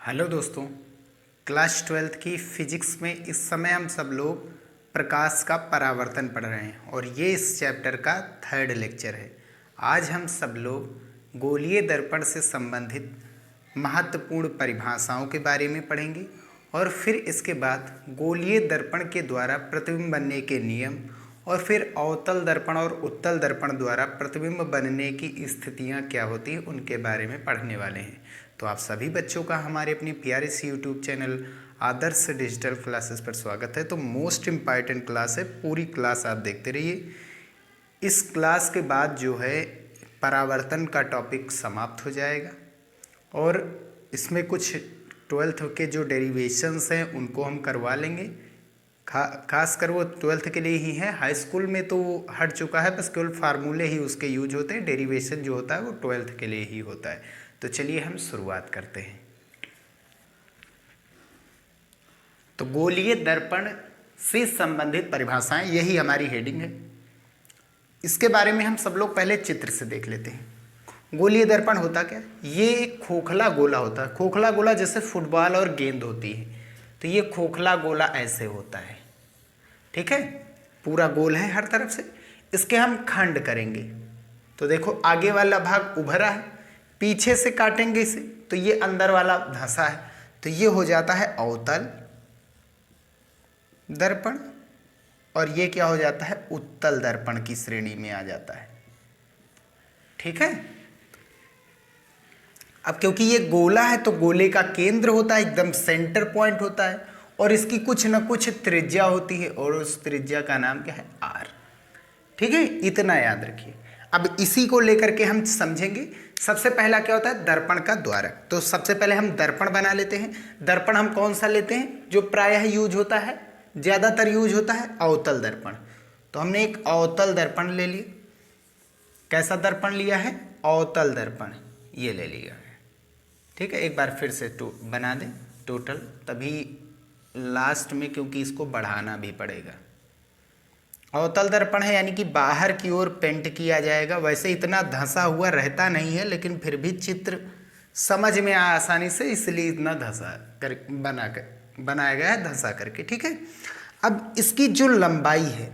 Hello दोस्तों, class 12th की physics में इस समय हम सब लोग प्रकाश का परावर्तन पढ़ रहे हैं और ये इस चैप्टर का 3rd लेक्चर है। आज हम सब लोग गोलीय दर्पण से संबंधित महत्वपूर्ण परिभाषाओं के बारे में पढ़ेंगे और फिर इसके बाद गोलीय दर्पण के द्वारा प्रतिबिंब बनने के नियम और फिर अवतल दर्पण और उत्तल दर्पण द्वारा प्रतिबिंब बनने की स्थितियां क्या होती हैं उनके बारे में पढ़ने वाले हैं। तो आप सभी बच्चों का हमारे अपनी प्यारे से यूट्यूब चैनल आदर्श डिजिटल क्लासेस पर स्वागत है। तो मोस्ट इम्पॉर्टेंट क्लास है, पूरी क्लास आप देखते रहिए। इस क्लास के बाद जो है परावर्तन का टॉपिक समाप्त हो जाएगा और इसमें कुछ 12th के जो डेरिवेशंस हैं उनको हम करवा लेंगे। खास कर वो 12th के लिए ही है, हाई स्कूल में तो हट चुका है, बस केवल फार्मूले ही उसके यूज होते हैं। डेरिवेशन जो होता है वो 12th के लिए ही होता है। तो चलिए हम शुरुआत करते हैं। तो गोलीय दर्पण से संबंधित परिभाषाएं, यही हमारी हेडिंग है। इसके बारे में हम सब लोग पहले चित्र से देख लेते हैं। गोलीय दर्पण होता क्या? ये एक खोखला गोला होता है। खोखला गोला जैसे फुटबॉल और गेंद होती है, तो ये खोखला गोला ऐसे होता है, ठीक है, पूरा गोल है हर तरफ से। इसके हम खंड करेंगे तो देखो आगे वाला भाग उभरा है, पीछे से काटेंगे इसे तो ये अंदर वाला धंसा है, तो ये हो जाता है अवतल दर्पण और ये क्या हो जाता है? उत्तल दर्पण की श्रेणी में आ जाता है, ठीक है। अब क्योंकि ये गोला है तो गोले का केंद्र होता है, एकदम सेंटर पॉइंट होता है और इसकी कुछ न कुछ त्रिज्या होती है और उस त्रिज्या का नाम क्या है? आर, ठीक है, इतना याद रखिए। अब इसी को लेकर के हम समझेंगे। सबसे पहला क्या होता है? दर्पण का द्वारक। तो सबसे पहले हम दर्पण बना लेते हैं। दर्पण हम कौन सा लेते हैं जो प्रायः यूज होता है, ज़्यादातर यूज होता है? अवतल दर्पण। तो हमने एक अवतल दर्पण ले लिया। कैसा दर्पण लिया है? अवतल दर्पण, ये ले लिया है, ठीक है। एक बार फिर से बना दें टोटल, तभी लास्ट में क्योंकि इसको बढ़ाना भी पड़ेगा। अवतल दर्पण है यानी कि बाहर की ओर पेंट किया जाएगा। वैसे इतना धंसा हुआ रहता नहीं है, लेकिन फिर भी चित्र समझ में आए आसानी से, इसलिए इतना धंसा कर बनाया गया है, धंसा करके, ठीक है। अब इसकी जो लंबाई है,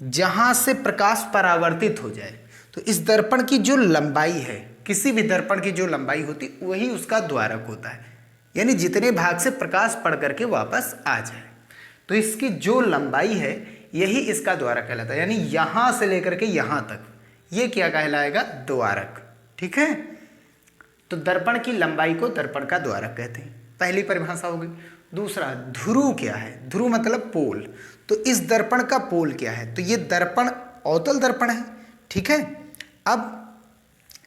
जहाँ से प्रकाश परावर्तित हो जाए, तो इस दर्पण की जो लंबाई है, किसी भी दर्पण की जो लंबाई होती वही उसका द्वारक होता है, यानी जितने भाग से प्रकाश पड़ करके वापस आ जाए। तो इसकी जो लंबाई है यही इसका द्वारक कहलाता है, यानी यहां से लेकर के यहां तक ये क्या कहलाएगा? द्वारक, ठीक है। तो दर्पण की लंबाई को दर्पण का द्वारक कहते हैं, पहली परिभाषा हो गई। दूसरा, ध्रुव क्या है? ध्रुव मतलब पोल। तो इस दर्पण का पोल क्या है? तो ये दर्पण अवतल दर्पण है, ठीक है। अब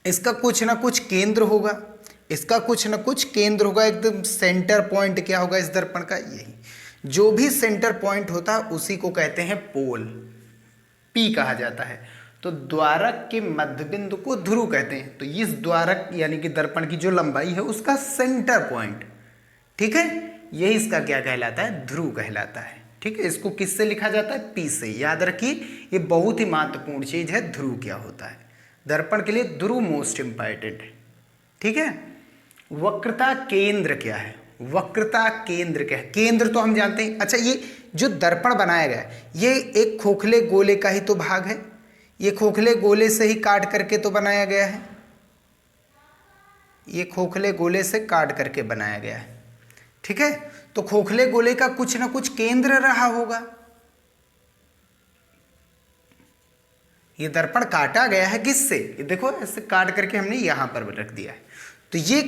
इसका कुछ ना कुछ केंद्र होगा, इसका कुछ ना कुछ केंद्र होगा, एकदम सेंटर पॉइंट क्या होगा इस दर्पण का? यही, जो भी सेंटर पॉइंट होता है उसी को कहते हैं पोल, पी कहा जाता है। तो द्वारक के मध्य बिंदु को ध्रुव कहते हैं। तो इस द्वारक यानी कि दर्पण की जो लंबाई है उसका सेंटर पॉइंट, ठीक है, यही इसका क्या कहलाता है? ध्रुव कहलाता है, ठीक है। इसको किससे लिखा जाता है? पी से। याद रखिए, ये बहुत ही महत्वपूर्ण चीज है। ध्रुव क्या होता है? दर्पण के लिए ध्रुव मोस्ट इंपॉर्टेंट है, ठीक है। वक्रता केंद्र क्या है? वक्रता केंद्र क्या है? केंद्र तो हम जानते हैं। अच्छा, ये जो दर्पण बनाया गया है ये एक खोखले गोले का ही तो भाग है, ये खोखले गोले से ही काट करके तो बनाया गया है, ये खोखले गोले से काट करके बनाया गया है, ठीक है। तो खोखले गोले का कुछ ना कुछ केंद्र रहा होगा। ये दर्पण काटा गया है किससे? ये देखो ऐसे काट करके हमने यहां पर रख दिया है, तो ये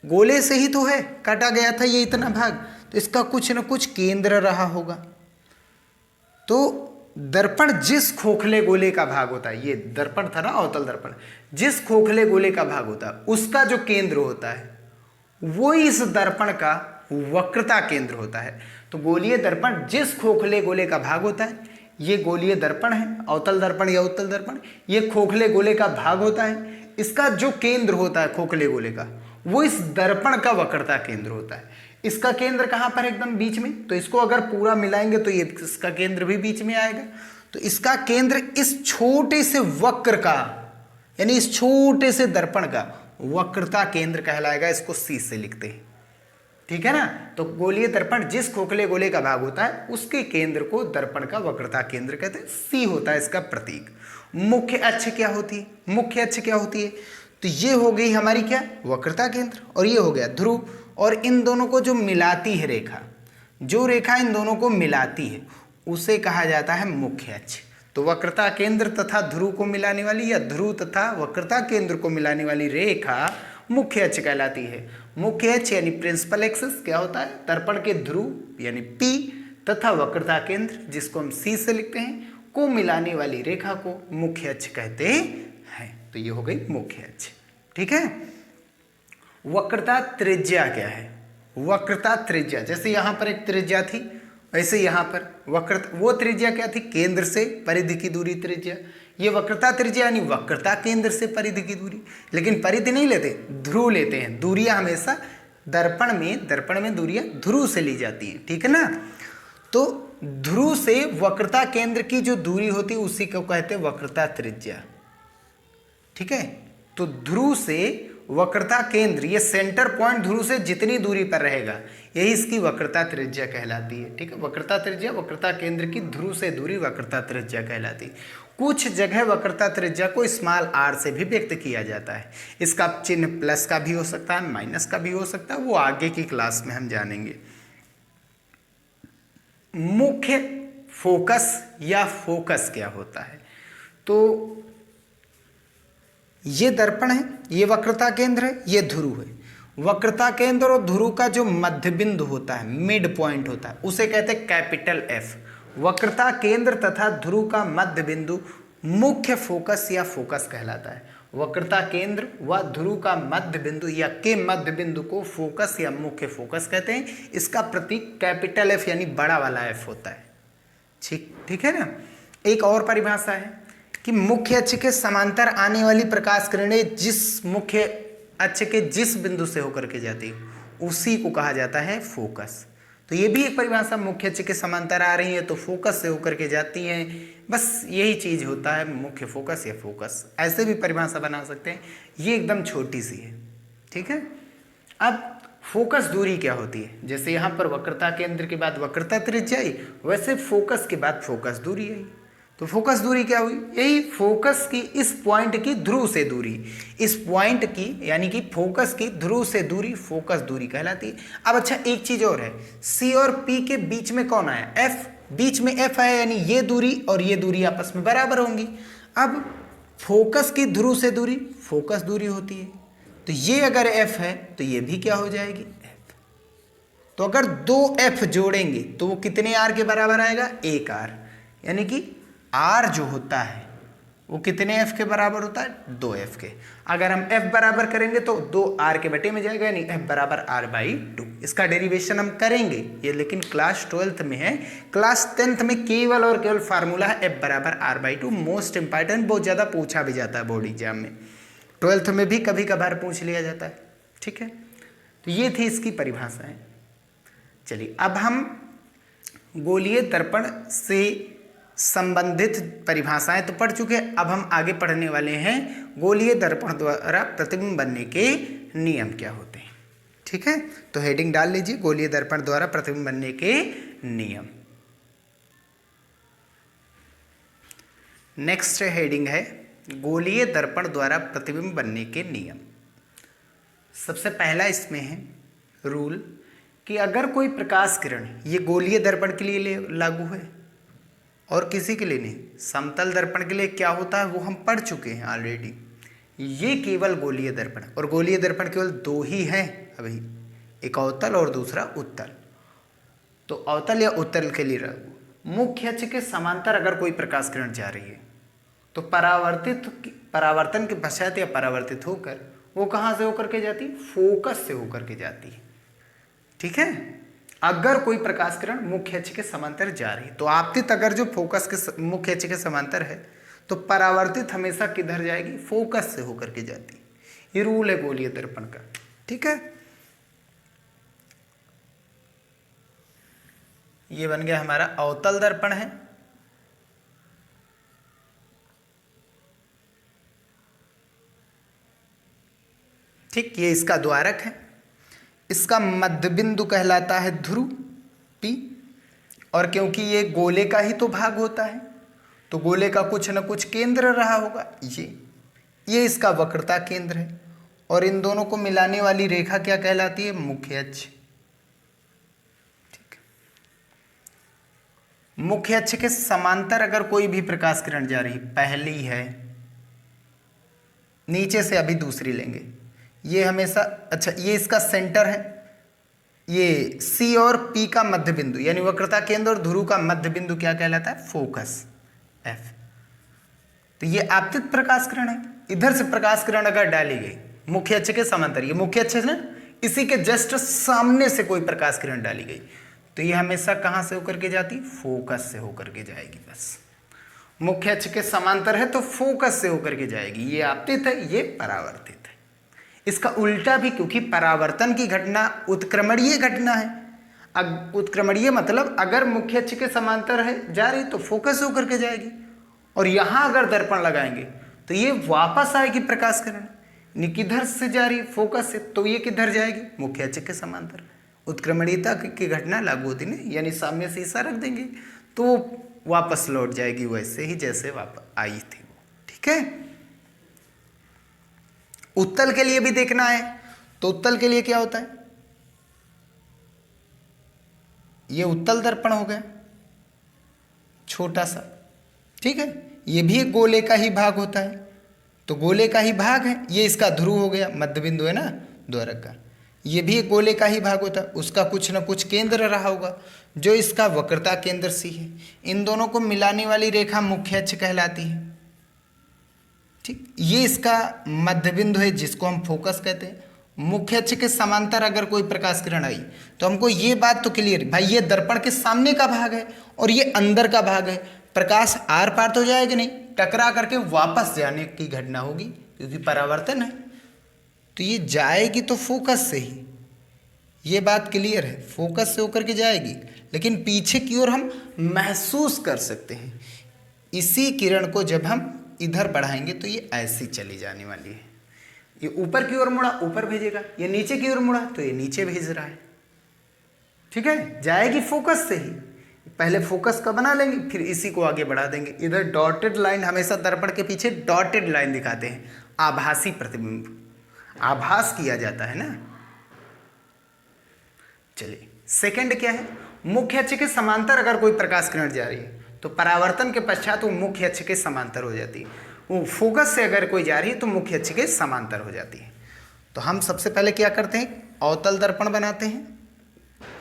गोले से ही तो है, काटा गया था ये इतना भाग, तो इसका कुछ न कुछ केंद्र रहा होगा। तो दर्पण जिस खोखले गोले का भाग होता है, ये दर्पण था ना अवतल दर्पण, जिस खोखले गोले का भाग होता है उसका जो केंद्र होता है वो इस दर्पण का वक्रता केंद्र होता है। तो गोलीय दर्पण जिस खोखले गोले का भाग होता है, ये गोलीय दर्पण है, अवतल दर्पण या उत्तल दर्पण, ये खोखले गोले का भाग होता है। इसका जो केंद्र होता है खोखले गोले का, वो इस दर्पण का वक्रता केंद्र होता है। इसका केंद्र कहाँ पर? एकदम बीच में। तो इसको अगर पूरा मिलाएंगे तो ये इसका केंद्र भी बीच में आएगा। तो इसका केंद्र इस छोटे से वक्र का, यानी इस छोटे से दर्पण का वक्रता केंद्र कहलाएगा। इसको सी से लिखते हैं, ठीक है ना। तो गोलीय दर्पण जिस खोखले गोले का भाग होता है उसके केंद्र को दर्पण का वक्रता केंद्र कहते हैं, सी होता है इसका प्रतीक। मुख्य अक्ष क्या होती है, मुख्य अक्ष क्या होती है, तो ये हो गई हमारी क्या, वक्रता केंद्र, और ये हो गया ध्रुव, और इन दोनों को जो मिलाती है रेखा, जो रेखा इन दोनों को मिलाती है उसे कहा जाता है मुख्य अक्ष। तो वक्रता केंद्र तथा ध्रुव को मिलाने वाली या ध्रुव तथा वक्रता केंद्र को मिलाने वाली रेखा मुख्य अक्ष कहलाती है। मुख्य अक्ष यानी प्रिंसिपल एक्सिस क्या होता है, दर्पण के ध्रुव यानी P तथा वक्रता केंद्र जिसको हम C से लिखते हैं को मिलाने वाली रेखा को मुख्य अक्ष कहते हैं। तो ये हो गई मुख्य अक्ष। ठीक है। वक्रता त्रिज्या क्या है, वक्रता त्रिज्या, जैसे यहाँ पर एक त्रिज्या थी वैसे यहाँ पर वक्रता, वो त्रिज्या क्या थी, केंद्र से परिधि की दूरी त्रिज्या। ये वक्रता त्रिज्या यानी वक्रता केंद्र से परिधि की दूरी, लेकिन परिधि नहीं लेते, ध्रुव लेते हैं। दूरियां हमेशा दर्पण में दूरियां ध्रुव से ली जाती हैं, ठीक है ना। तो ध्रुव से वक्रता केंद्र की जो दूरी होती है उसी को कहते हैं वक्रता त्रिज्या। ठीक है। तो ध्रुव से वक्रता केंद्र, ये सेंटर पॉइंट ध्रुव से जितनी दूरी पर रहेगा यही इसकी वक्रता त्रिज्या कहलाती है। ठीक है। वक्रता त्रिज्या वक्रता केंद्र की ध्रुव से दूरी वक्रता त्रिज्या कहलाती है। कुछ जगह वक्रता त्रिज्या को स्मॉल r से भी व्यक्त किया जाता है। इसका चिन्ह प्लस का भी हो सकता है, माइनस का भी हो सकता है, वो आगे की क्लास में हम जानेंगे। मुख्य फोकस या फोकस क्या होता है, तो ये दर्पण है, ये वक्रता केंद्र है, ये ध्रुव है। वक्रता केंद्र और ध्रुव का जो मध्य बिंदु होता है, मिड पॉइंट होता है, उसे कहते हैं कैपिटल F। वक्रता केंद्र तथा ध्रुव का मध्य बिंदु मुख्य फोकस या फोकस कहलाता है। वक्रता केंद्र व ध्रुव का मध्य बिंदु या के मध्य बिंदु को फोकस या मुख्य फोकस कहते हैं। इसका प्रतीक कैपिटल F यानी बड़ा वाला F होता है। ठीक है ना। एक और परिभाषा है कि मुख्य अक्ष के समांतर आने वाली प्रकाश किरणें जिस मुख्य अक्ष के जिस बिंदु से होकर के जाती है उसी को कहा जाता है फोकस। तो ये भी एक परिभाषा, मुख्य अक्ष के समांतर आ रही है तो फोकस से होकर के जाती हैं, बस यही चीज होता है मुख्य फोकस या फोकस। ऐसे भी परिभाषा बना सकते हैं, ये एकदम छोटी सी है। ठीक है। अब फोकस दूरी क्या होती है, जैसे यहाँ पर वक्रता केंद्र के बाद वक्रता त्रिज्या आई, वैसे फोकस के बाद फोकस दूरी आई। तो फोकस दूरी क्या हुई, यही फोकस की इस पॉइंट की ध्रुव से दूरी, इस पॉइंट की यानी कि फोकस की ध्रुव से दूरी फोकस दूरी कहलाती है। अब अच्छा एक चीज और है, C और P के बीच में कौन आया, F, बीच में F आया यानी ये दूरी और ये दूरी आपस में बराबर होंगी। अब फोकस की ध्रुव से दूरी फोकस दूरी होती है, तो ये अगर F है तो ये भी क्या हो जाएगी, F। तो अगर दो F जोड़ेंगे तो वो कितने R के बराबर आएगा, 1 R, यानी कि R जो होता है वो कितने F के बराबर होता है, 2F के। अगर हम F बराबर करेंगे तो 2R के बटे में जाएगा, यानी F बराबर R/2। इसका डेरिवेशन हम करेंगे ये, लेकिन क्लास 12th में है। क्लास 10th में केवल और केवल फार्मूला है F बराबर R/2। मोस्ट इंपॉर्टेंट, बहुत ज़्यादा पूछा भी जाता है बोर्ड एग्जाम में, 12th में भी कभी कभार पूछ लिया जाता है। ठीक है। तो ये थी इसकी परिभाषाएं। चलिए अब हम गोलीय दर्पण से संबंधित परिभाषाएं तो पढ़ चुके हैं, अब हम आगे पढ़ने वाले हैं गोलीय दर्पण द्वारा प्रतिबिंब बनने के नियम क्या होते हैं। ठीक है। तो हेडिंग डाल लीजिए, गोलीय दर्पण द्वारा प्रतिबिंब बनने के नियम। नेक्स्ट हेडिंग है गोलीय दर्पण द्वारा प्रतिबिंब बनने के नियम। सबसे पहला इसमें है रूल कि अगर कोई प्रकाश किरण, ये गोलीय दर्पण के लिए लागू है और किसी के लिए नहीं, समतल दर्पण के लिए क्या होता है वो हम पढ़ चुके हैं ऑलरेडी। ये केवल गोलीय दर्पण, और गोलीय दर्पण केवल दो ही हैं अभी, एक अवतल और दूसरा उत्तल। तो अवतल या उत्तल के लिए मुख्य अक्ष के समांतर अगर कोई प्रकाश किरण जा रही है तो परावर्तन के पश्चात या परावर्तित होकर वो कहाँ से होकर के जाती है, फोकस से होकर के जाती है। ठीक है। अगर कोई प्रकाश किरण मुख्य अक्ष के समांतर जा रही है तो आपतित अगर जो फोकस के मुख्य अक्ष के समांतर है तो परावर्तित हमेशा किधर जाएगी, फोकस से होकर के जाती है। ये रूल है गोलीय दर्पण का। ठीक है। ये बन गया हमारा अवतल दर्पण है। ठीक, ये इसका द्वारक है। इसका मध्य बिंदु कहलाता है ध्रुव P, और क्योंकि ये गोले का ही तो भाग होता है तो गोले का कुछ न कुछ केंद्र रहा होगा, ये इसका वक्रता केंद्र है, और इन दोनों को मिलाने वाली रेखा क्या कहलाती है? मुख्य अक्ष। ठीक, मुख्य अक्ष के समांतर अगर कोई भी प्रकाश किरण जा रही, पहली है, नीचे से अभी दूसरी लेंगे, ये हमेशा, अच्छा ये इसका सेंटर है, ये C और P का मध्य बिंदु यानी वक्रता केंद्र और ध्रुव का मध्य बिंदु क्या कहलाता है? Focus F। तो ये आपतित प्रकाश किरण है। इधर से प्रकाश किरण अगर डाली गई मुख्य अक्ष के समांतर, ये मुख्य अक्ष है ना, इसी के जस्ट सामने से कोई प्रकाश किरण डाली गई तो ये हमेशा कहाँ से होकर के जाती? फोकस से होकर के जाएगी। बस मुख्य अक्ष के समांतर है तो फोकस से होकर के जाएगी। ये आपतित है, ये परावर्तित है। इसका उल्टा भी, क्योंकि परावर्तन की घटना उत्क्रमणीय घटना है। उत्क्रमणीय मतलब अगर मुख्य अक्ष के समांतर है जा रही तो फोकस से होकर के जाएगी, और यहाँ अगर दर्पण लगाएंगे तो ये वापस आएगी प्रकाश किरण। किधर से जा रही? फोकस से, तो ये किधर जाएगी? मुख्य अक्ष के समांतर। उत्क्रमणीयता की घटना लागू होती ना, यानी सामने से शीशा रख देंगे तो वापस लौट जाएगी वैसे ही जैसे वापस आई थी वो। ठीक है, उत्तल के लिए भी देखना है तो उत्तल के लिए क्या होता है? ये उत्तल दर्पण हो गया छोटा सा, ठीक है, ये भी एक गोले का ही भाग होता है, तो गोले का ही भाग है। ये इसका ध्रुव हो गया, मध्य बिंदु है ना द्वारक का, ये भी एक गोले का ही भाग होता है, उसका कुछ न कुछ केंद्र रहा होगा जो इसका वक्रता केंद्र C है। इन दोनों को मिलाने वाली रेखा मुख्य अक्ष कहलाती है। ठीक, ये इसका मध्य बिंदु है जिसको हम फोकस कहते हैं। मुख्य अक्ष के समांतर अगर कोई प्रकाश किरण आई तो हमको ये बात तो क्लियर, भाई ये दर्पण के सामने का भाग है और ये अंदर का भाग है, प्रकाश आर पार तो जाएगा नहीं, टकरा करके वापस जाने की घटना होगी क्योंकि परावर्तन है, तो ये जाएगी तो फोकस से ही, ये बात क्लियर है, फोकस से होकर के जाएगी। लेकिन पीछे की ओर हम महसूस कर सकते हैं, इसी किरण को जब हम इधर बढ़ाएंगे तो ये ऐसी चली जाने वाली है। ये ऊपर की ओर मुड़ा, ऊपर भेजेगा, ये नीचे की ओर मुड़ा तो ये नीचे भेज रहा है। ठीक है, जाएगी फोकस से ही। पहले फोकस का बना लेंगे, फिर इसी को आगे बढ़ा देंगे। इधर डॉटेड लाइन, हमेशा दर्पण के पीछे डॉटेड लाइन दिखाते हैं, आभासी प्रतिबिंब, आभास किया जाता है ना। चलिए, सेकंड क्या है? मुख्य अक्ष के समांतर अगर कोई प्रकाश किरण जा रही है तो परावर्तन के पश्चात वो मुख्य अक्ष के समांतर हो जाती है। वो फोकस से अगर कोई जा रही है तो मुख्य अक्ष के समांतर हो जाती है। तो हम सबसे पहले क्या करते हैं? अवतल दर्पण बनाते हैं।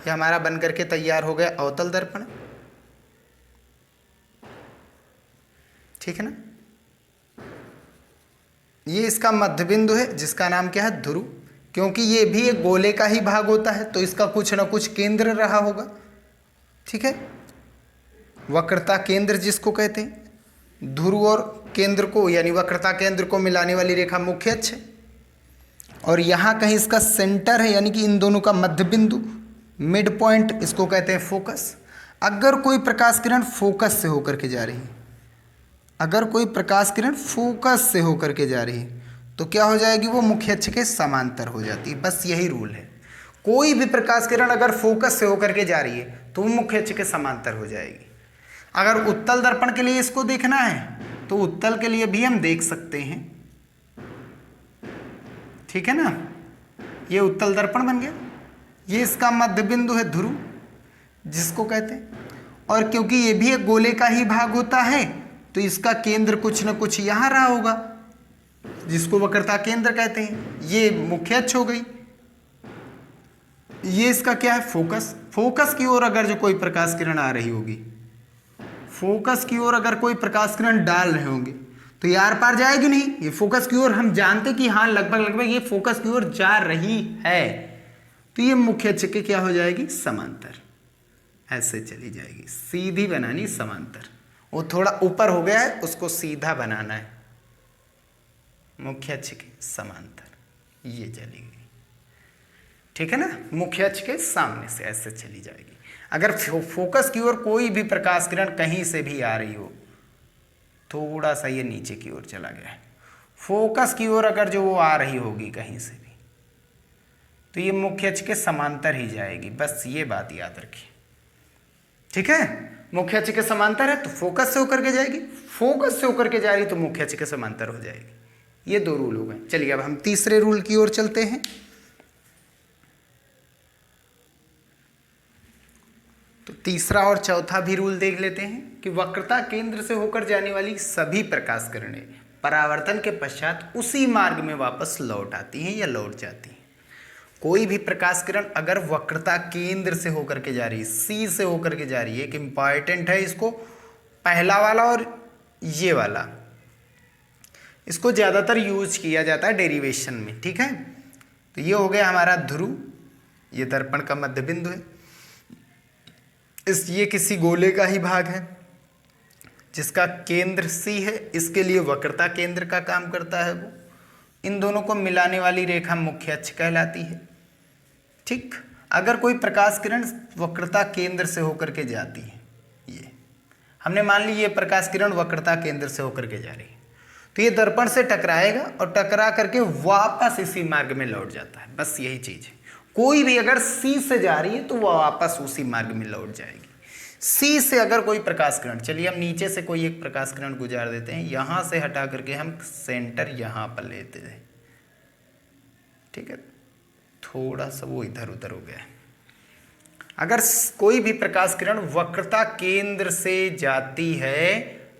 ये हमारा बन करके तैयार हो गया अवतल दर्पण, ठीक है ना। ये इसका मध्य बिंदु है जिसका नाम क्या है? ध्रुव। क्योंकि ये भी एक गोले का ही भाग होता है तो इसका कुछ ना कुछ केंद्र रहा होगा, ठीक है, वक्रता केंद्र जिसको कहते हैं। ध्रुव और केंद्र को यानी वक्रता केंद्र को मिलाने वाली रेखा मुख्य अक्ष है, और यहाँ कहीं इसका सेंटर है यानी कि इन दोनों का मध्य बिंदु, मिड पॉइंट, इसको कहते हैं फोकस। अगर कोई प्रकाश किरण फोकस से होकर के जा रही है, अगर कोई प्रकाश किरण फोकस से होकर के जा रही है तो क्या हो जाएगी? वो मुख्य अक्ष के समांतर हो जाती है। बस यही रूल है, कोई भी प्रकाश किरण अगर फोकस से होकर के जा रही है तो वो मुख्य अक्ष के समांतर हो जाएगी। अगर उत्तल दर्पण के लिए इसको देखना है तो उत्तल के लिए भी हम देख सकते हैं, ठीक है ना। ये उत्तल दर्पण बन गया, ये इसका मध्य बिंदु है ध्रुव जिसको कहते हैं, और क्योंकि ये भी एक गोले का ही भाग होता है तो इसका केंद्र कुछ न कुछ यहाँ रहा होगा जिसको वक्रता केंद्र कहते हैं। ये मुख्य अक्ष हो गई, ये इसका क्या है? फोकस। फोकस की ओर अगर जो कोई प्रकाश किरण आ रही होगी, फोकस की ओर अगर कोई प्रकाश किरण डाल रहे होंगे तो ये आर पार जाएगी नहीं, ये फोकस की ओर हम जानते कि हाँ लगभग ये फोकस की ओर जा रही है, तो ये मुख्य अक्ष के क्या हो जाएगी? समांतर, ऐसे चली जाएगी, सीधी बनानी समांतर। वो थोड़ा ऊपर हो गया है, उसको सीधा बनाना है, मुख्य अक्ष के समांतर, ये चली गई, ठीक है ना। मुख्य अक्ष के सामने से ऐसे चली जाएगी। अगर फोकस की ओर कोई भी प्रकाश किरण कहीं से भी आ रही हो, थोड़ा सा ये नीचे की ओर चला गया है, फोकस की ओर अगर जो वो आ रही होगी कहीं से भी तो ये मुख्य अक्ष के समांतर ही जाएगी, बस ये बात याद रखिए। ठीक है, मुख्य अक्ष के समांतर है तो फोकस से होकर के जाएगी, फोकस से होकर के जा रही तो मुख्य अक्ष के समांतर हो जाएगी। ये 2 रूल हो गए। चलिए अब हम तीसरे रूल की ओर चलते हैं। तो तीसरा और चौथा भी रूल देख लेते हैं कि वक्रता केंद्र से होकर जाने वाली सभी प्रकाश किरणें परावर्तन के पश्चात उसी मार्ग में वापस लौट आती हैं या लौट जाती हैं। कोई भी प्रकाश किरण अगर वक्रता केंद्र से होकर के जा रही है, सी से होकर के जा रही है, एक इंपॉर्टेंट है इसको, पहला वाला और ये वाला, इसको ज़्यादातर यूज किया जाता है डेरिवेशन में। ठीक है, तो ये हो गया हमारा ध्रुव, ये दर्पण का मध्य बिंदु है। ये किसी गोले का ही भाग है जिसका केंद्र सी है, इसके लिए वक्रता केंद्र का काम करता है वो। इन दोनों को मिलाने वाली रेखा मुख्य अक्ष कहलाती है। ठीक, अगर कोई प्रकाश किरण वक्रता केंद्र से होकर के जाती है, ये हमने मान ली ये प्रकाश किरण वक्रता केंद्र से होकर के जा रही है, तो ये दर्पण से टकराएगा और टकरा करके वापस इसी मार्ग में लौट जाता है। बस यही चीज है। कोई भी अगर सी से जा रही है तो वह वापस उसी मार्ग में लौट जाएगी। सी से अगर कोई प्रकाश किरण, चलिए हम नीचे से कोई एक प्रकाश किरण गुजार देते हैं, यहां से हटा करके हम सेंटर यहां पर लेते हैं। ठीक है, थोड़ा सा वो इधर उधर हो गया है। अगर कोई भी प्रकाश किरण वक्रता केंद्र से जाती है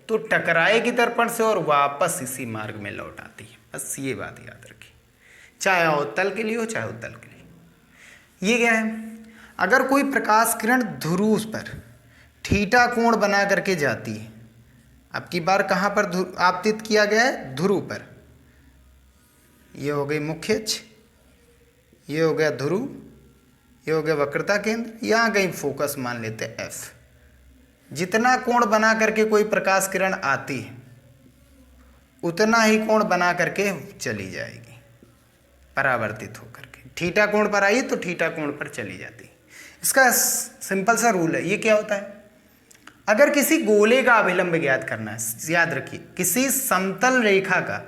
तो टकराएगी दर्पण से और वापस इसी मार्ग में लौट आती है। बस ये बात याद रखिए, चाहे अवतल के लिए हो चाहे उत्तल के लिए। ये क्या है, अगर कोई प्रकाश किरण ध्रुव पर थीटा कोण बना करके जाती है, अब की बार कहाँ पर आपतित किया गया है, ध्रुव पर। ये हो गई मुख्य अक्ष, ये हो गया ध्रुव, ये हो गया वक्रता केंद्र, यहाँ कहीं फोकस मान लेते हैं एफ। जितना कोण बना करके कोई प्रकाश किरण आती है उतना ही कोण बना करके चली जाएगी परावर्तित होकर के। थीटा कोण पर आई तो थीटा कोण पर चली जाती है। इसका सिंपल सा रूल है। ये क्या होता है, अगर किसी गोले का अभिलंब ज्ञात करना है, याद रखिए किसी समतल रेखा का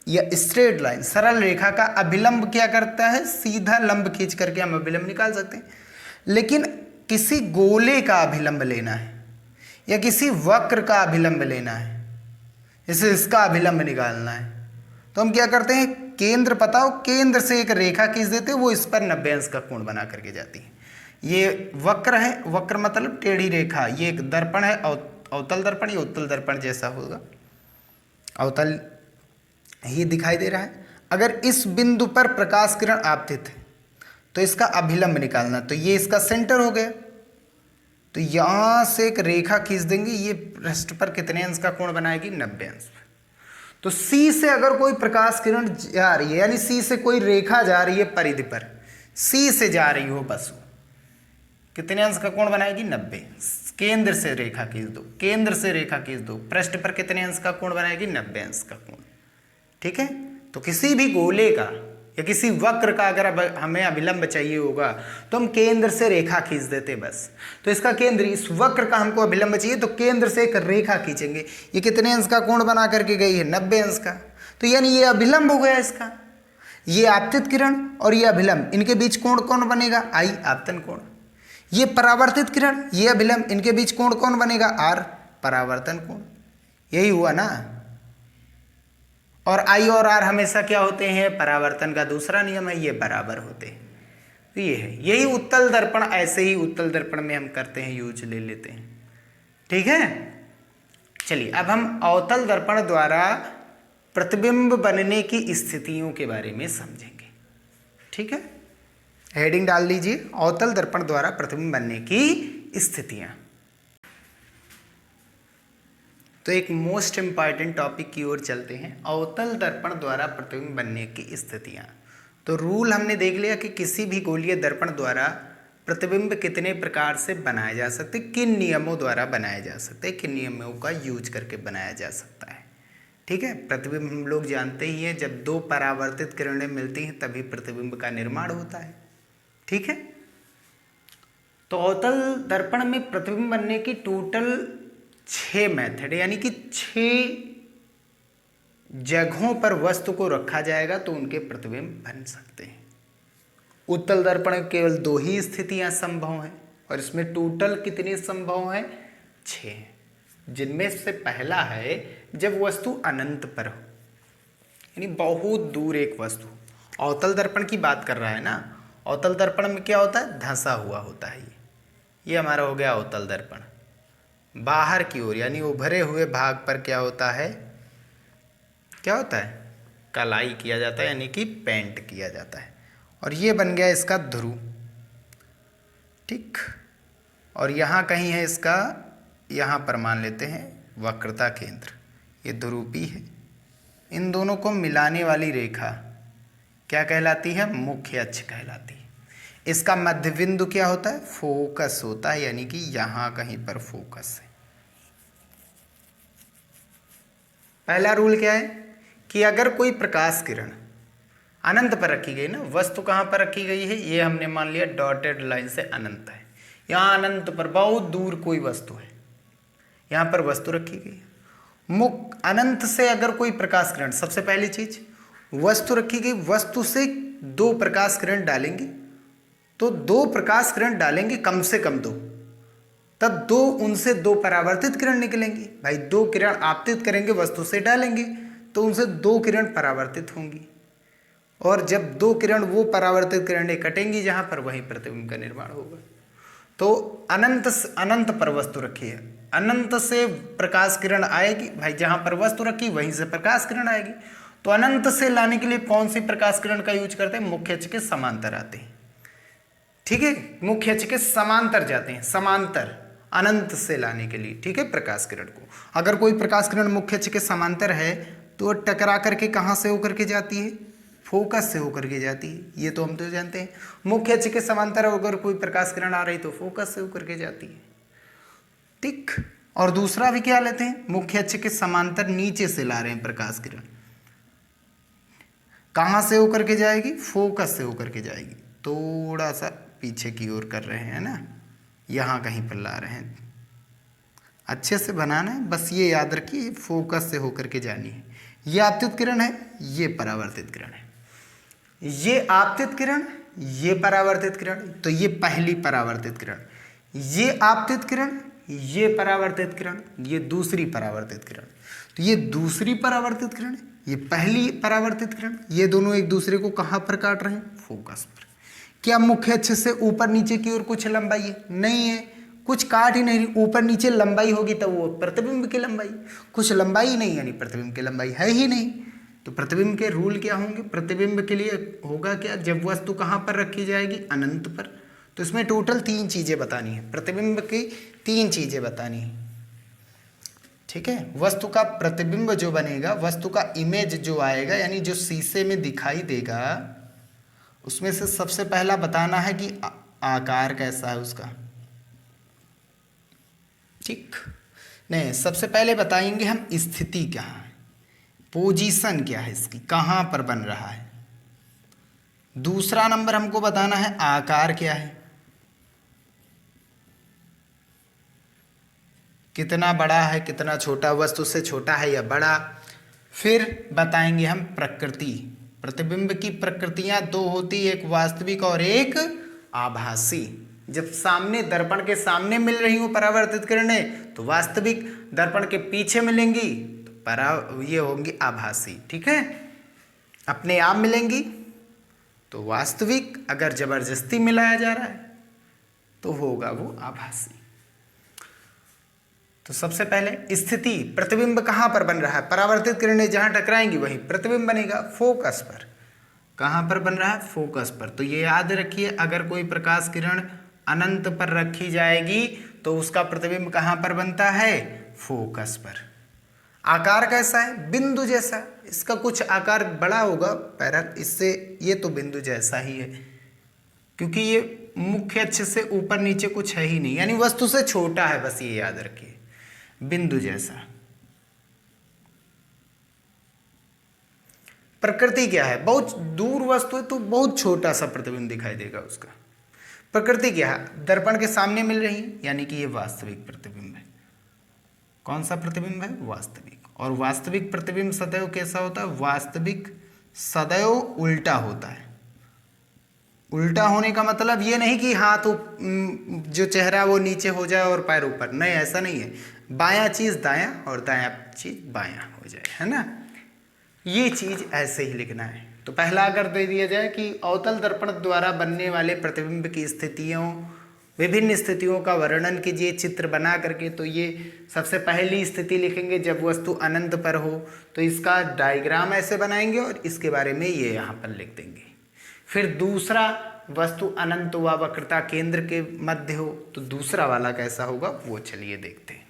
या स्ट्रेट लाइन सरल रेखा का अभिलंब क्या करता है, सीधा लंब खींच करके हम अभिलंब निकाल सकते हैं। लेकिन किसी गोले का अभिलंब लेना है या किसी वक्र का अभिलंब लेना है, जैसे इसका अभिलंब निकालना है, तो हम क्या करते हैं, केंद्र पता हो, केंद्र से एक रेखा खींच देते हैं, वो इस पर 90 अंश का कोण बना करके जाती है। ये वक्र है, वक्र मतलब टेढ़ी रेखा। ये एक दर्पण है, अवतल दर्पण, ये उत्तल दर्पण जैसा होगा, अवतल ही दिखाई दे रहा है। अगर इस बिंदु पर प्रकाश किरण आपतित है तो इसका अभिलंब निकालना, तो ये इसका सेंटर हो गया, तो यहां से एक रेखा खींच देंगे, ये पृष्ठ पर कितने अंश का कोण बनाएगी, 90 अंश। तो सी से अगर कोई प्रकाश किरण जा रही है, यानी सी से कोई रेखा जा रही है परिधि पर, सी से जा रही हो बस, कितने अंश का कोण बनाएगी, 90। केंद्र से रेखा खींच दो, केंद्र से रेखा खींच दो, पृष्ठ पर कितने अंश का कोण बनाएगी, 90 अंश का कोण। ठीक है, तो किसी भी गोले का या किसी वक्र का अगर हमें अभिलंब चाहिए होगा तो हम केंद्र से रेखा खींच देते बस। तो इसका केंद्र, इस वक्र का हमको अभिलंब चाहिए तो केंद्र से एक रेखा खींचेंगे, ये कितने अंश का कोण बना करके गई है, 90 अंश का। तो यानी ये अभिलंब हो गया इसका, ये आपतित किरण और ये अभिलंब, इनके बीच कोण कौन बनेगा, आई आपतन कोण। ये परावर्तित किरण, ये अभिलंब, इनके बीच कोण कौन बनेगा, आर परावर्तन कोण। यही हुआ ना। और आई और आर हमेशा क्या होते हैं, परावर्तन का दूसरा नियम है, ये बराबर होते हैं। तो ये है, यही उत्तल दर्पण, ऐसे ही उत्तल दर्पण में हम करते हैं, यूज ले लेते हैं। ठीक है, चलिए अब हम अवतल दर्पण द्वारा प्रतिबिंब बनने की स्थितियों के बारे में समझेंगे। ठीक है, हेडिंग डाल लीजिए, अवतल दर्पण द्वारा प्रतिबिंब बनने की स्थितियां। तो एक मोस्ट इंपॉर्टेंट टॉपिक की ओर चलते हैं, अवतल दर्पण द्वारा प्रतिबिंब बनने की स्थितियां। तो रूल हमने देख लिया कि किसी भी गोलीय दर्पण द्वारा प्रतिबिंब कितने प्रकार से बनाया जा सकते, किन नियमों द्वारा बनाया जा सकते, किन नियमों का यूज करके बनाया जा सकता है। ठीक है, प्रतिबिंब हम लोग जानते ही हैं, जब दो परावर्तित किरणें मिलती हैं तभी प्रतिबिंब का निर्माण होता है। ठीक है, तो अवतल दर्पण में प्रतिबिंब बनने की टोटल 6 मेथड, यानी कि 6 जगहों पर वस्तु को रखा जाएगा तो उनके प्रतिबिंब बन सकते हैं। उत्तल दर्पण में केवल 2 ही स्थितियां संभव हैं और इसमें टोटल कितनी संभव हैं? 6, जिनमें से पहला है जब वस्तु अनंत पर हो, यानी बहुत दूर एक वस्तु। अवतल दर्पण की बात कर रहा है ना, अवतल दर्पण में क्या होता है? धंसा हुआ होता है। ये हमारा हो गया अवतल दर्पण। बाहर की ओर यानी उभरे हुए भाग पर क्या होता है? क्या होता है? कलाई किया जाता है, यानी कि पेंट किया जाता है। और ये बन गया इसका ध्रुव, ठीक। और यहाँ कहीं है इसका, यहाँ पर मान लेते हैं वक्रता केंद्र, ये ध्रुवी है। इन दोनों को मिलाने वाली रेखा क्या कहलाती है? मुख्य अक्ष कहलाती है। इसका मध्य बिंदु क्या होता है? फोकस होता है, यानी कि यहाँ कहीं पर फोकस है। पहला रूल क्या है कि अगर कोई प्रकाश किरण अनंत पर रखी गई ना, वस्तु कहाँ पर रखी गई है? ये हमने मान लिया डॉटेड लाइन से अनंत है। यहाँ अनंत पर बहुत दूर कोई वस्तु है, यहाँ पर वस्तु रखी गई है। अनंत से अगर कोई प्रकाश किरण, सबसे पहली चीज वस्तु रखी गई, वस्तु से 2 प्रकाश किरण डालेंगे, तो 2 प्रकाश किरण डालेंगे कम से कम 2, तब उनसे 2 परावर्तित किरण निकलेंगी। भाई 2 किरण आपतित करेंगे, वस्तु से डालेंगे, तो उनसे 2 किरण परावर्तित होंगी। और जब 2 किरण वो परावर्तित किरणें कटेंगी जहां पर, वहीं प्रतिबिंब का निर्माण होगा। तो अनंत पर वस्तु रखी है, अनंत से प्रकाश किरण आएगी। भाई जहां पर वस्तु रखी वहीं से प्रकाश किरण आएगी। तो अनंत से लाने के लिए कौन सी प्रकाश किरण का यूज करते हैं? मुख्य अक्ष के समांतर आते हैं, ठीक है। मुख्य अक्ष के समांतर जाते हैं, समांतर अनंत से लाने के लिए, ठीक है, प्रकाश किरण को। अगर कोई प्रकाश किरण मुख्य अक्ष के समांतर है तो टकरा करके कहाँ से होकर के जाती है? फोकस से होकर के जाती है। ये तो हम तो जानते हैं, मुख्य अक्ष के समांतर अगर कोई प्रकाश किरण आ रही तो फोकस से होकर के जाती है, ठीक। और दूसरा भी क्या लेते हैं? मुख्य अक्ष के समांतर नीचे से ला रहे हैं प्रकाश किरण, कहाँ से होकर के जाएगी? फोकस से होकर के जाएगी। थोड़ा सा पीछे की ओर कर रहे हैं ना, यहाँ कहीं पर ला रहे हैं, अच्छे से बनाना है, बस ये याद रखिए फोकस से होकर के जानी है। ये आपतित किरण है, ये परावर्तित किरण है। ये आपतित किरण, ये परावर्तित किरण, तो ये पहली परावर्तित किरण, ये आपतित किरण, ये परावर्तित किरण, ये दूसरी परावर्तित किरण। तो ये दूसरी परावर्तित किरण, ये पहली परावर्तित किरण, ये दोनों एक दूसरे को कहाँ पर काट रहे हैं? फोकस पर। क्या मुख्य अक्ष से ऊपर नीचे की ओर कुछ लंबाई है? नहीं है, कुछ काट ही नहीं। ऊपर नीचे लंबाई होगी तब वो प्रतिबिंब की लंबाई, कुछ लंबाई नहीं, यानी प्रतिबिंब की लंबाई है ही नहीं। तो प्रतिबिंब के रूल क्या होंगे? प्रतिबिंब के लिए होगा क्या? जब वस्तु कहाँ पर रखी जाएगी? अनंत पर। तो इसमें टोटल 3 चीजें बतानी है, प्रतिबिंब की 3 चीजें बतानी है, ठीक है। वस्तु का प्रतिबिंब जो बनेगा, वस्तु का इमेज जो आएगा, यानी जो शीशे में दिखाई देगा, उसमें से सबसे पहला बताना है कि आकार कैसा है उसका, ठीक। नहीं, सबसे पहले बताएंगे हम स्थिति क्या है, पोजीशन क्या है इसकी, कहाँ पर बन रहा है। दूसरा नंबर हमको बताना है आकार क्या है, कितना बड़ा है कितना छोटा, वस्तु से छोटा है या बड़ा। फिर बताएंगे हम प्रकृति, प्रतिबिंब की प्रकृतियां 2 होती, एक वास्तविक और एक आभासी। जब सामने दर्पण के सामने मिल रही हो परावर्तित किरणें तो वास्तविक, दर्पण के पीछे मिलेंगी तो ये होंगी आभासी, ठीक है। अपने आप मिलेंगी तो वास्तविक, अगर जबरदस्ती मिलाया जा रहा है तो होगा वो आभासी। तो सबसे पहले स्थिति, प्रतिबिंब कहाँ पर बन रहा है? परावर्तित किरणें जहाँ टकराएंगी वहीं प्रतिबिंब बनेगा, फोकस पर। कहाँ पर बन रहा है? फोकस पर। तो ये याद रखिए, अगर कोई प्रकाश किरण अनंत पर रखी जाएगी तो उसका प्रतिबिंब कहाँ पर बनता है? फोकस पर। आकार कैसा है? बिंदु जैसा। इसका कुछ आकार बड़ा होगा पैरल, इससे ये तो बिंदु जैसा ही है, क्योंकि ये मुख्य अक्ष से ऊपर नीचे कुछ है ही नहीं, यानी वस्तु से छोटा है, बस ये याद रखिए, बिंदु जैसा। प्रकृति क्या है? बहुत दूर वस्तु है तो बहुत छोटा सा प्रतिबिंब दिखाई देगा उसका। प्रकृति क्या है? दर्पण के सामने मिल रही, यानी कि ये वास्तविक प्रतिबिंब है। कौन सा प्रतिबिंब है? वास्तविक। और वास्तविक प्रतिबिंब सदैव कैसा होता है? वास्तविक सदैव उल्टा होता है। उल्टा होने का मतलब ये नहीं कि हाथ जो चेहरा वो नीचे हो जाए और पैर ऊपर, नहीं ऐसा नहीं है। बायां चीज दायां और दायां चीज बायां हो जाए, है ना, ये चीज ऐसे ही लिखना है। तो पहला अगर दे दिया जाए कि अवतल दर्पण द्वारा बनने वाले प्रतिबिंब की स्थितियों, विभिन्न स्थितियों का वर्णन कीजिए चित्र बना करके, तो ये सबसे पहली स्थिति लिखेंगे जब वस्तु अनंत पर हो, तो इसका डायग्राम ऐसे बनाएंगे और इसके बारे में ये यहाँ पर लिख देंगे। फिर दूसरा, वस्तु अनंत व वक्रता केंद्र के मध्य हो, तो दूसरा वाला कैसा होगा वो चलिए देखते हैं।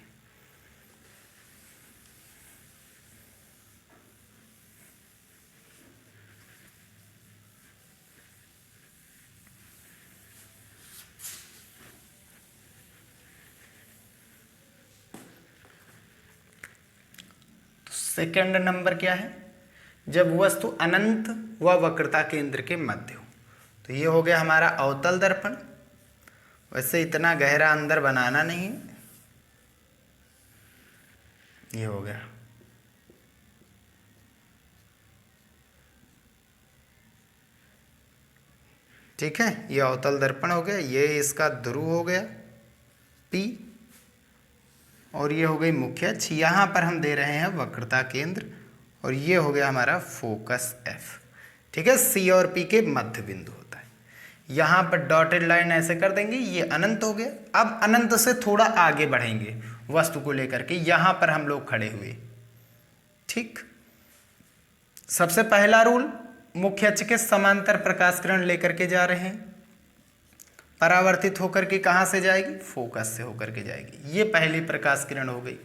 सेकंड नंबर क्या है, जब वस्तु अनंत व वक्रता केंद्र के मध्य हो, तो ये हो गया हमारा अवतल दर्पण। वैसे इतना गहरा अंदर बनाना नहीं, ये हो गया। ठीक है, ये अवतल दर्पण हो गया, ये इसका ध्रुव हो गया P, और ये हो गई मुख्य अक्ष। यहाँ पर हम दे रहे हैं वक्रता केंद्र, और ये हो गया हमारा फोकस F। ठीक है, C और P के मध्य बिंदु होता है। यहाँ पर डॉटेड लाइन ऐसे कर देंगे, ये अनंत हो गया। अब अनंत से थोड़ा आगे बढ़ेंगे वस्तु को लेकर के, यहाँ पर हम लोग खड़े हुए। ठीक, सबसे पहला रूल, मुख्य अक्ष के समांतर प्रकाश किरण लेकर के जा रहे हैं, परावर्तित होकर के कहाँ से जाएगी, फोकस से होकर के जाएगी। ये पहली प्रकाश किरण हो गई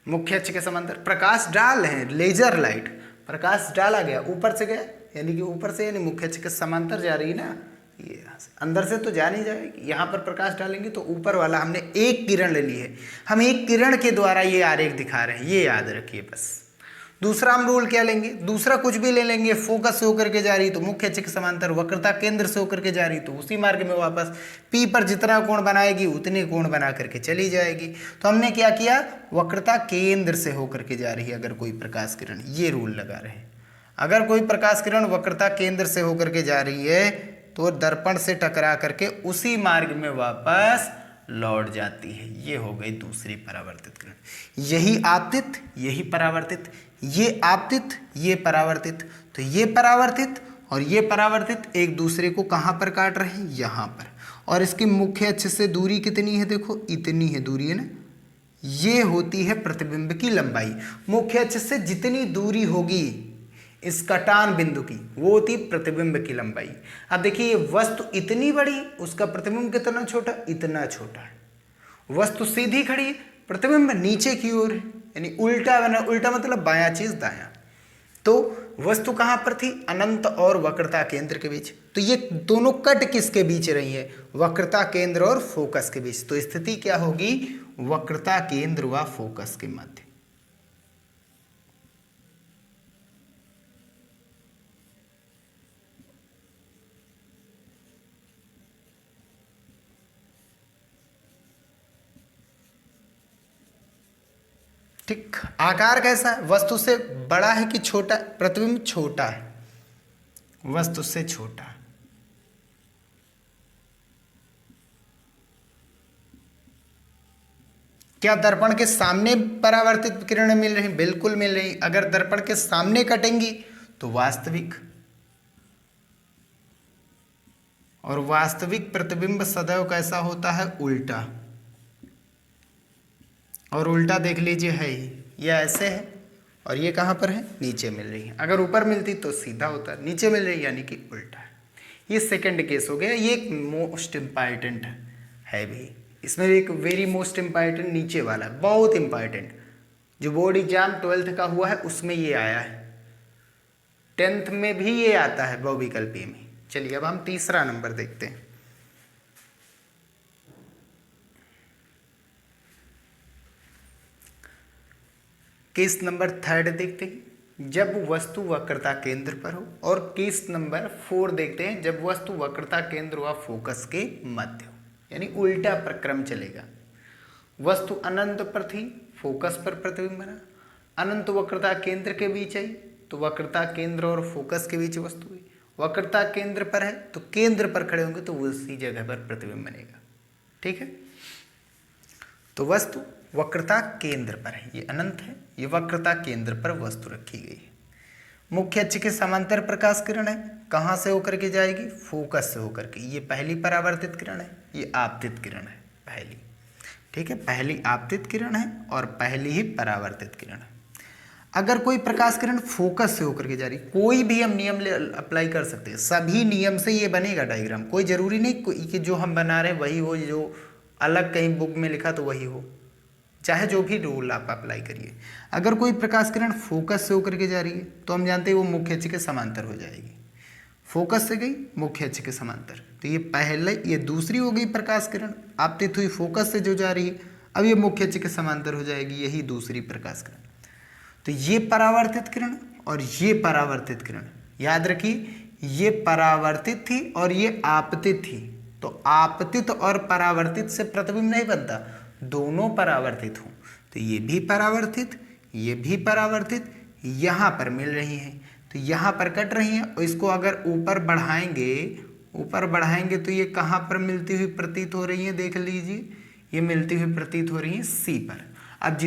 मुख्य अक्ष के समांतर। प्रकाश डाल है, लेजर लाइट, प्रकाश डाला गया, ऊपर से गया, यानी कि ऊपर से, यानी मुख्य अक्ष के समांतर जा रही है ना, ये यहाँ से, अंदर से तो जा नहीं जाएगी। यहाँ पर प्रकाश डालेंगे तो ऊपर वाला हमने एक किरण ले ली है, हम एक किरण के द्वारा ये आरेख दिखा रहे हैं, ये याद रखिए बस। दूसरा हम रूल क्या लेंगे, दूसरा कुछ भी ले लेंगे, फोकस से होकर के जा रही तो मुख्य अक्ष के समांतर, वक्रता केंद्र से होकर के जा रही तो उसी मार्ग में वापस P पर जितना कोण बनाएगी उतने कोण बना करके चली जाएगी। तो हमने क्या किया, वक्रता केंद्र से होकर के जा रही है अगर कोई प्रकाश किरण, ये रूल लगा रहे हैं। अगर कोई प्रकाश किरण वक्रता केंद्र से होकर के जा रही है तो दर्पण से टकरा करके उसी मार्ग में वापस लौट जाती है। ये हो गई दूसरी परावर्तित किरण। यही आपतित, यही परावर्तित, ये आपतित, ये परावर्तित। तो ये परावर्तित और ये परावर्तित एक दूसरे को कहाँ पर काट रहे हैं, यहाँ पर। और इसकी मुख्य अक्ष से दूरी कितनी है, देखो इतनी है दूरी, है ना। ये होती है प्रतिबिंब की लंबाई। मुख्य अक्ष से जितनी दूरी होगी इस कटान बिंदु की, वो होती प्रतिबिंब की लंबाई। अब देखिए वस्तु इतनी बड़ी, उसका प्रतिबिंब कितना छोटा, इतना छोटा है। वस्तु सीधी खड़ी है, प्रतिबिंब नीचे की ओर है, यानी उल्टा बना, उल्टा मतलब बायां चीज दायां। तो वस्तु कहां पर थी, अनंत और वक्रता केंद्र के बीच। तो ये दोनों कट किसके बीच रही है, वक्रता केंद्र और फोकस के बीच। तो स्थिति क्या होगी, वक्रता केंद्र व फोकस के मध्य। ठीक, आकार कैसा है, वस्तु से बड़ा है कि छोटा, प्रतिबिंब छोटा है, वस्तु से छोटा। क्या दर्पण के सामने परावर्तित किरणें मिल रही, बिल्कुल मिल रही। अगर दर्पण के सामने कटेंगी तो वास्तविक, और वास्तविक प्रतिबिंब सदैव कैसा होता है, उल्टा। और उल्टा देख लीजिए है ही, ये ऐसे है और ये कहाँ पर है, नीचे मिल रही है। अगर ऊपर मिलती तो सीधा होता, नीचे मिल रही यानी कि उल्टा है। ये सेकंड केस हो गया। ये एक मोस्ट इम्पॉर्टेंट है भी, इसमें एक वेरी मोस्ट इम्पॉर्टेंट नीचे वाला है, बहुत इम्पॉर्टेंट, जो बोर्ड एग्जाम 12th का हुआ है उसमें ये आया है, 10th में भी ये आता है बहुविकल्पीय में। चलिए अब हम तीसरा नंबर देखते हैं। केस नंबर 3 देखते हैं, जब वस्तु वक्रता केंद्र पर हो। और केस नंबर 4 देखते हैं, जब वस्तु वक्रता केंद्र व फोकस के मध्य हो, यानी उल्टा प्रक्रम चलेगा। वस्तु अनंत पर थी, फोकस पर प्रतिबिंब बना, अनंत वक्रता केंद्र के बीच आई तो वक्रता केंद्र और फोकस के बीच वस्तु हुई, वक्रता केंद्र पर है तो केंद्र पर खड़े होंगे तो उसी जगह पर प्रतिबिंब बनेगा। ठीक है, तो वस्तु वक्रता केंद्र पर है, ये अनंत है, ये वक्रता केंद्र पर वस्तु रखी गई है। मुख्य अक्ष के समांतर प्रकाश किरण है, कहाँ से होकर के जाएगी? फोकस से होकर के। ये पहली परावर्तित किरण है, ये आपतित किरण है पहली। ठीक है, पहली आपतित किरण है और पहली ही परावर्तित किरण है। अगर कोई प्रकाश किरण फोकस से होकर के जा रही, कोई भी हम नियम अप्लाई कर सकते हैं, सभी नियम से ये बनेगा डायग्राम, कोई जरूरी नहीं कि जो हम बना रहे हैं वही हो, जो अलग कहीं बुक में लिखा तो वही हो, चाहे जो भी रूल आप अप्लाई करिए। अगर कोई प्रकाश किरण फोकस से होकर के जा रही है तो हम जानते हैं वो मुख्य अक्ष के समांतर हो जाएगी। फोकस से गई मुख्य अक्ष के समांतर, तो ये पहले, ये दूसरी हो गई प्रकाश किरण आपतित हुई फोकस से जो जा रही है, अब ये मुख्य अक्ष के समांतर हो जाएगी, यही दूसरी प्रकाश किरण। तो ये परावर्तित किरण और ये परावर्तित किरण, याद रखिए ये परावर्तित थी और ये आपतित थी। तो आपतित और परावर्तित से प्रतिबिंब नहीं बनता, दोनों परावर्तित हों, तो ये भी परावर्तित, ये भी परावर्तित, यहाँ पर मिल रही हैं, तो यहाँ पर कट रही हैं, और इसको अगर ऊपर बढ़ाएंगे तो ये कहाँ पर मिलती हुई प्रतीत हो रही है? देख लीजिए, ये मिलती हुई प्रतीत हो रही है सी पर। अब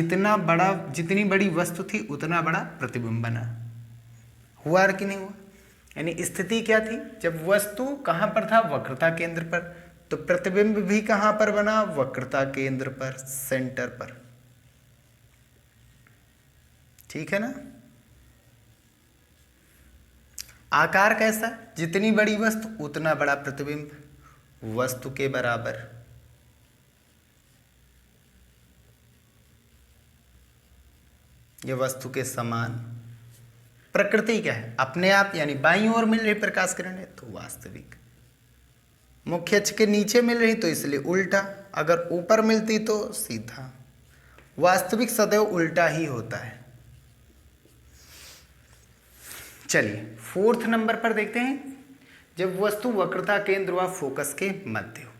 जितनी बड़ी वस्तु थी उतना बड़ा प्रतिबिंब बना। हुआ कि नहीं हुआ? यानी स्थिति क्या थी? जब वस्तु कहाँ पर था? वक्रता केंद्र पर, तो प्रतिबिंब भी कहाँ पर बना? वक्रता केंद्र पर, सेंटर पर। ठीक है ना? आकार कैसा? जितनी बड़ी वस्तु उतना बड़ा प्रतिबिंब, वस्तु के बराबर। यह वस्तु के समान। प्रकृति क्या है? अपने आप, यानी बाईं ओर मिल रही प्रकाश किरण है तो वास्तविक। मुख्य अक्ष के नीचे मिल रही तो इसलिए उल्टा, अगर ऊपर मिलती तो सीधा। वास्तविक सदैव उल्टा ही होता है। चलिए 4th नंबर पर देखते हैं, जब वस्तु वक्रता केंद्र व फोकस के मध्य हो।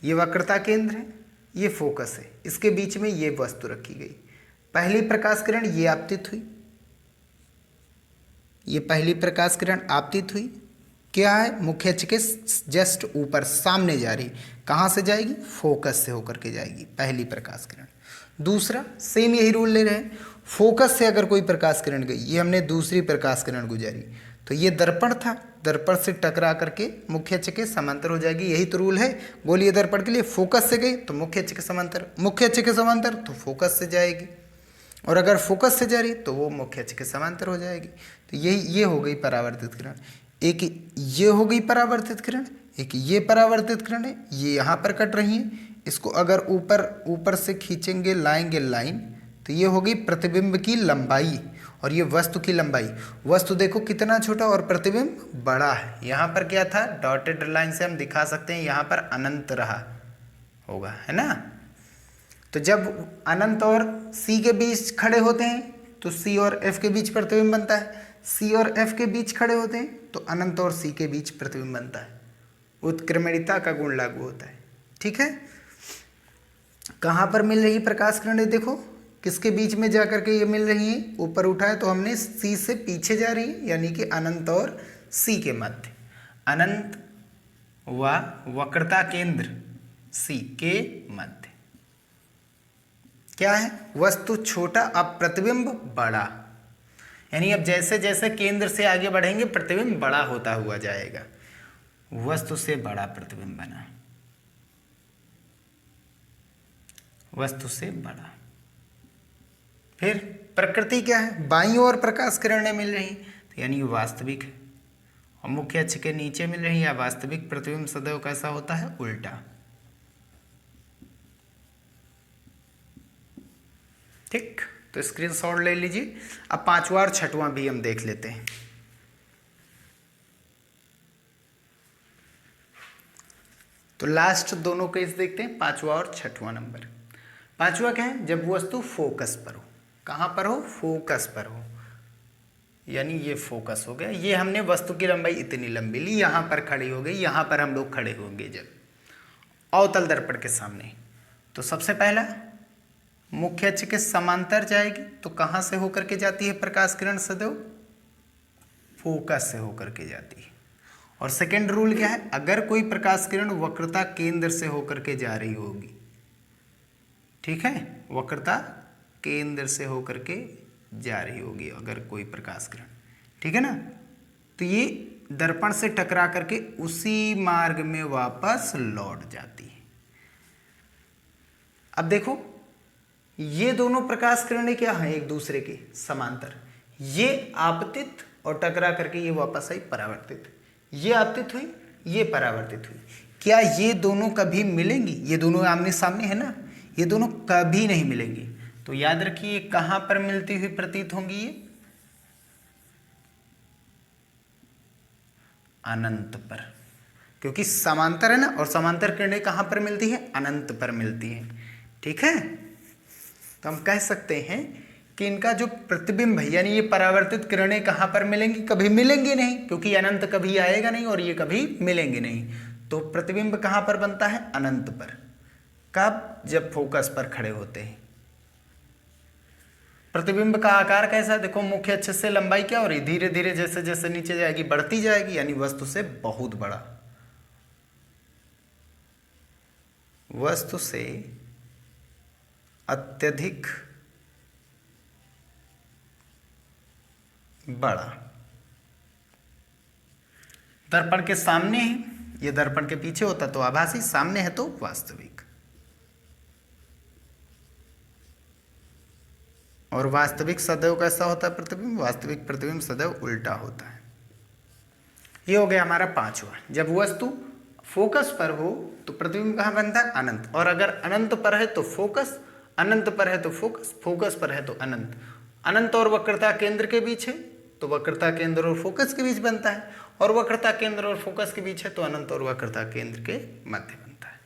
ये वक्रता केंद्र है, ये फोकस है, इसके बीच में ये वस्तु रखी गई। पहली प्रकाश किरण ये आपतित हुई, ये पहली प्रकाश किरण आपतित हुई, क्या है? मुख्य अक्ष के जस्ट ऊपर सामने जा रही, कहाँ से जाएगी? फोकस से होकर के जाएगी पहली प्रकाश किरण। दूसरा सेम यही रूल ले रहे हैं, फोकस से अगर कोई प्रकाश किरण गई, ये हमने दूसरी प्रकाश किरण गुजारी, तो ये दर्पण था, दर्पण से टकरा करके मुख्य अक्ष के समांतर हो जाएगी। यही तो रूल है गोलीय दर्पण के लिए। फोकस से गई तो मुख्य अक्ष के समांतर, मुख्य अक्ष के समांतर तो फोकस से जाएगी, और अगर फोकस से जा रही तो वो मुख्य अक्ष के समांतर हो जाएगी। तो ये हो गई परावर्तित किरण। एक ये हो गई परावर्तित किरण, एक ये परावर्तित किरण है, ये यहाँ पर कट रही है। इसको अगर ऊपर से खींचेंगे, लाएंगे लाइन, तो ये हो गई प्रतिबिंब की लंबाई और ये वस्तु की लंबाई। वस्तु देखो कितना छोटा और प्रतिबिंब बड़ा है। यहाँ पर क्या था? डॉटेड लाइन से हम दिखा सकते हैं, यहाँ पर अनंत रहा होगा, है ना? तो जब अनंत और सी के बीच खड़े होते हैं तो सी और एफ के बीच प्रतिबिंब बनता है। सी और एफ के बीच खड़े होते हैं तो अनंत और सी के बीच प्रतिबिंब बनता है। उत्क्रमणिता का गुण लागू होता है। ठीक है, कहाँ पर मिल रही प्रकाश किरणें? देखो किसके बीच में जाकर के ये मिल रही हैं? ऊपर उठाए तो हमने सी से पीछे जा रही है, यानी कि अनंत और सी के मध्य। अनंत व वक्रता केंद्र सी के मध्य क्या है? वस्तु छोटा, अब प्रतिबिंब बड़ा। यानी अब जैसे जैसे केंद्र से आगे बढ़ेंगे प्रतिबिंब बड़ा होता हुआ जाएगा। वस्तु से बड़ा प्रतिबिंब बना, वस्तु से बड़ा। फिर प्रकृति क्या है? बाईं ओर प्रकाश किरणें मिल रही, तो यानी वास्तविक है, और मुख्य अक्ष के नीचे मिल रही है। वास्तविक प्रतिबिंब सदैव कैसा होता है? उल्टा। ठीक, तो स्क्रीनशॉट ले लीजिए। अब 5वां और 6वां भी हम देख लेते हैं। तो लास्ट दोनों केस देखते हैं, 5वां और 6वां नंबर। 5वां क्या है? जब वस्तु फोकस पर हो। कहाँ पर हो? फोकस पर हो, यानी ये फोकस हो गया। ये हमने वस्तु की लंबाई इतनी लंबी ली, यहाँ पर खड़ी हो गई, यहाँ पर हम लोग खड़े होंगे जब अवतल दर्पण के सामने। तो सबसे पहला मुख्य अक्ष के समांतर जाएगी, तो कहाँ से होकर के जाती है प्रकाश किरण? सदैव फोकस से होकर के जाती है। और सेकेंड रूल क्या है, अगर कोई प्रकाश किरण वक्रता केंद्र से होकर के जा रही होगी, ठीक है, वक्रता केंद्र से होकर के जा रही होगी अगर कोई प्रकाश किरण, ठीक है ना, तो ये दर्पण से टकरा करके उसी मार्ग में वापस लौट जाती है। अब देखो ये दोनों प्रकाश किरणें क्या हैं, एक दूसरे के समांतर, ये आपतित और टकरा करके ये वापस आई परावर्तित, ये आपतित हुई, ये परावर्तित हुई। क्या ये दोनों कभी मिलेंगी? ये दोनों आमने सामने है ना, ये दोनों कभी नहीं मिलेंगी। तो याद रखिए कहां पर मिलती हुई प्रतीत होंगी, ये अनंत पर, क्योंकि समांतर है ना, और समांतर किरणें कहां पर मिलती है, अनंत पर मिलती है, ठीक है। तो हम कह सकते हैं कि इनका जो प्रतिबिंब है यानी ये परावर्तित किरणें कहां पर मिलेंगी, कभी मिलेंगी नहीं, क्योंकि अनंत कभी आएगा नहीं और ये कभी मिलेंगे नहीं। तो प्रतिबिंब कहां पर बनता है, अनंत पर। कब? जब फोकस पर खड़े होते हैं। प्रतिबिंब का आकार कैसा है, देखो मुख्य अक्ष से लंबाई क्या हो रही, धीरे धीरे जैसे जैसे नीचे जाएगी बढ़ती जाएगी, यानी वस्तु से बहुत बड़ा, वस्तु से अत्यधिक बड़ा। दर्पण के सामने है, ये दर्पण के पीछे होता तो आभासी, सामने है तो वास्तविक। और वास्तविक सदैव कैसा होता है प्रतिबिंब, वास्तविक प्रतिबिंब सदैव उल्टा होता है। ये हो गया हमारा पांचवा। जब वस्तु फोकस पर हो तो प्रतिबिंब कहाँ बनता है, अनंत। और अगर अनंत पर है तो फोकस, अनंत पर है तो फोकस, फोकस पर है तो अनंत। अनंत और वक्रता केंद्र के बीच है तो वक्रता केंद्र और फोकस के बीच बनता है, और वक्रता केंद्र और फोकस के बीच है तो अनंत और वक्रता केंद्र के मध्य बनता है।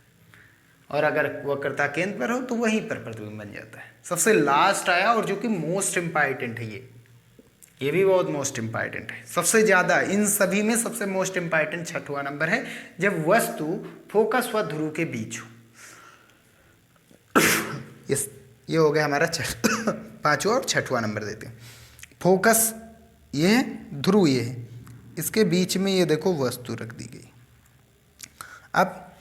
और अगर वक्रता केंद्र पर हो तो वहीं पर प्रतिबिंब बन जाता है। सबसे लास्ट आया और जो कि मोस्ट इंपॉर्टेंट है, ये भी बहुत मोस्ट इंपॉर्टेंट है, सबसे ज्यादा इन सभी में सबसे मोस्ट इंपॉर्टेंट छठवां नंबर है, जब वस्तु फोकस व ध्रुव के बीच हो। ये हो गया हमारा पांचवा और छठवां नंबर देते हैं। फोकस ये है, ध्रुव ये है, इसके बीच में ये देखो वस्तु रख दी गई। अब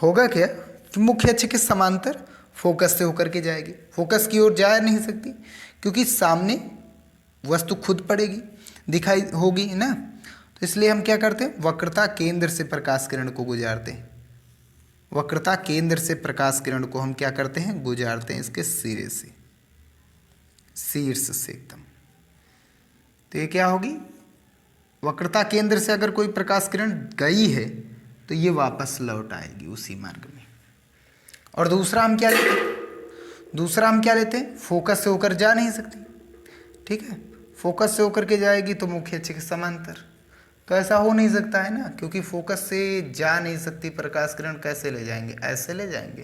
होगा क्या कि मुख्य अक्ष के समांतर फोकस से होकर के जाएगी, फोकस की ओर जा नहीं सकती क्योंकि सामने वस्तु खुद पड़ेगी, दिखाई होगी ना। तो इसलिए हम क्या करते हैं, वक्रता केंद्र से प्रकाश किरण को गुजारते हैं। वक्रता केंद्र से प्रकाश किरण को हम क्या करते हैं, गुजारते हैं इसके सिरे से, शीर्ष से एकदम। तो ये क्या होगी, वक्रता केंद्र से अगर कोई प्रकाश किरण गई है तो ये वापस लौट आएगी उसी मार्ग में। और दूसरा हम क्या लेते हैं, दूसरा हम क्या लेते हैं, फोकस से होकर जा नहीं सकती, ठीक है, फोकस से होकर के जाएगी तो मुख्य अक्ष के समांतर। तो ऐसा हो नहीं सकता है ना, क्योंकि फोकस से जा नहीं सकती प्रकाश किरण, कैसे ले जाएंगे, ऐसे ले जाएंगे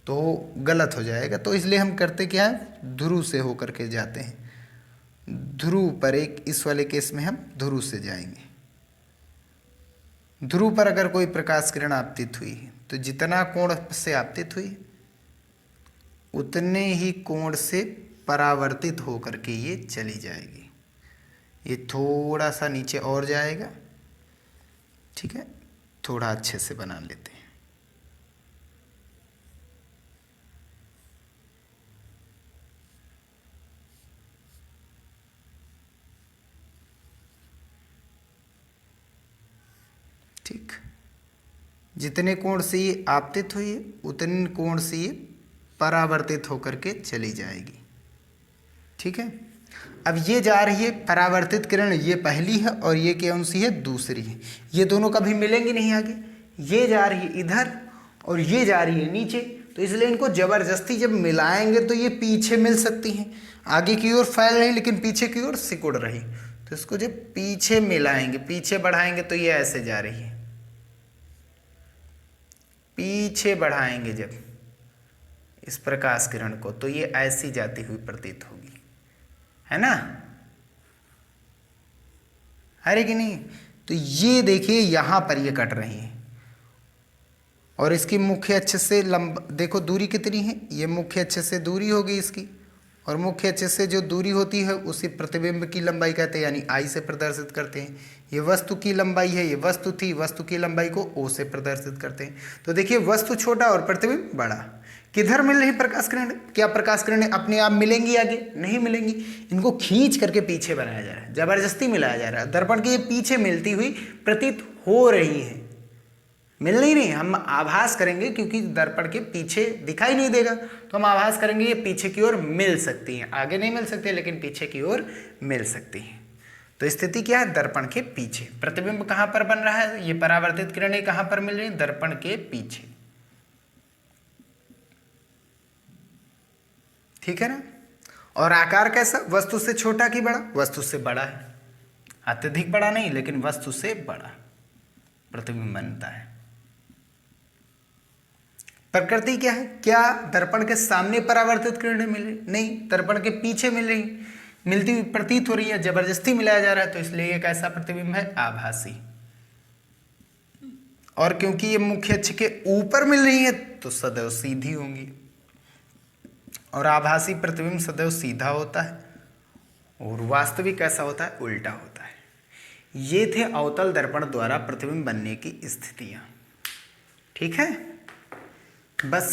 तो गलत हो जाएगा। तो इसलिए हम करते क्या है, ध्रुव से होकर के जाते हैं। ध्रुव पर, एक इस वाले केस में हम ध्रुव से जाएंगे। ध्रुव पर अगर कोई प्रकाश किरण आपतित हुई है तो जितना कोण से आपतित हुई उतने ही कोण से परावर्तित होकर के ये चली जाएगी। ये थोड़ा सा नीचे और जाएगा, ठीक है, थोड़ा अच्छे से बना लेते हैं। ठीक, जितने कोण से ये आपतित हुई है उतने कोण से ये परावर्तित होकर के चली जाएगी, ठीक है। अब ये जा रही है परावर्तित किरण, ये पहली है और ये कौन सी है, दूसरी है। ये दोनों कभी मिलेंगी नहीं आगे, ये जा रही है इधर और ये जा रही है नीचे, तो इसलिए इनको जबरदस्ती जब मिलाएंगे तो ये पीछे मिल सकती हैं, आगे की ओर फैल रही लेकिन पीछे की ओर सिकुड़ रही। तो इसको जब पीछे मिलाएंगे, पीछे बढ़ाएंगे तो ये ऐसे जा रही है, पीछे बढ़ाएंगे जब इस प्रकाश किरण को तो ये ऐसी जाती हुई प्रतीत होगी, है ना, है कि नहीं। तो ये देखिए यहां पर ये कट रही है और इसकी मुख्य अक्ष से देखो दूरी कितनी है, ये मुख्य अक्ष से दूरी होगी इसकी और मुख्य अक्ष से जो दूरी होती है उसे प्रतिबिंब की लंबाई कहते हैं, यानी आई से प्रदर्शित करते हैं। ये वस्तु की लंबाई है, ये वस्तु थी, वस्तु की लंबाई को ओ से प्रदर्शित करते हैं। तो देखिए वस्तु छोटा और प्रतिबिंब बड़ा। किधर मिल रही प्रकाश किरण? क्या प्रकाश किरणें अपने आप मिलेंगी आगे? नहीं मिलेंगी, इनको खींच करके पीछे बनाया जा रहा है, जबरदस्ती मिलाया जा रहा है। दर्पण के ये पीछे मिलती हुई प्रतीत हो रही है, मिल नहीं रही। हम आभास करेंगे क्योंकि दर्पण के पीछे दिखाई नहीं देगा, तो हम आभास करेंगे ये पीछे की ओर मिल सकती हैं, आगे नहीं मिल सकती लेकिन पीछे की ओर मिल सकती हैं। तो स्थिति क्या है? दर्पण के पीछे। प्रतिबिंब कहाँ पर बन रहा है? ये परावर्तित किरणें कहाँ पर मिल रही? दर्पण के पीछे। ठीक है ना? और आकार कैसा? वस्तु से छोटा कि बड़ा? वस्तु से बड़ा है, अत्यधिक बड़ा नहीं लेकिन वस्तु से बड़ा प्रतिबिंब बनता है। प्रकृति क्या है? क्या दर्पण के सामने परावर्तित किरणें मिल रही? नहीं, दर्पण के पीछे मिल रही, मिलती हुई प्रतीत हो रही है, जबरदस्ती मिलाया जा रहा है, तो इसलिए ये कैसा प्रतिबिंब है? आभासी। और क्योंकि ये मुख्य अक्ष के ऊपर मिल रही है तो सदैव सीधी होंगी, और आभासी प्रतिबिंब सदैव सीधा होता है और वास्तविक कैसा होता है? उल्टा होता है। ये थे अवतल दर्पण द्वारा प्रतिबिंब बनने की स्थितियां। ठीक है, बस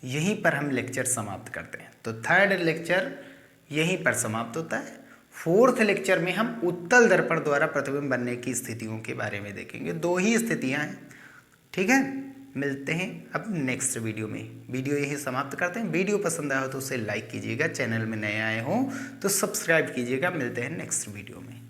यहीं पर हम लेक्चर समाप्त करते हैं। तो थर्ड लेक्चर यहीं पर समाप्त होता है। फोर्थ लेक्चर में हम उत्तल दर्पण द्वारा प्रतिबिंब बनने की स्थितियों के बारे में देखेंगे। 2 ही स्थितियां हैं। ठीक है, मिलते हैं अब नेक्स्ट वीडियो में। वीडियो यही समाप्त करते हैं। वीडियो पसंद आया हो तो उसे लाइक कीजिएगा, चैनल में नए आए हो तो सब्सक्राइब कीजिएगा। मिलते हैं नेक्स्ट वीडियो में।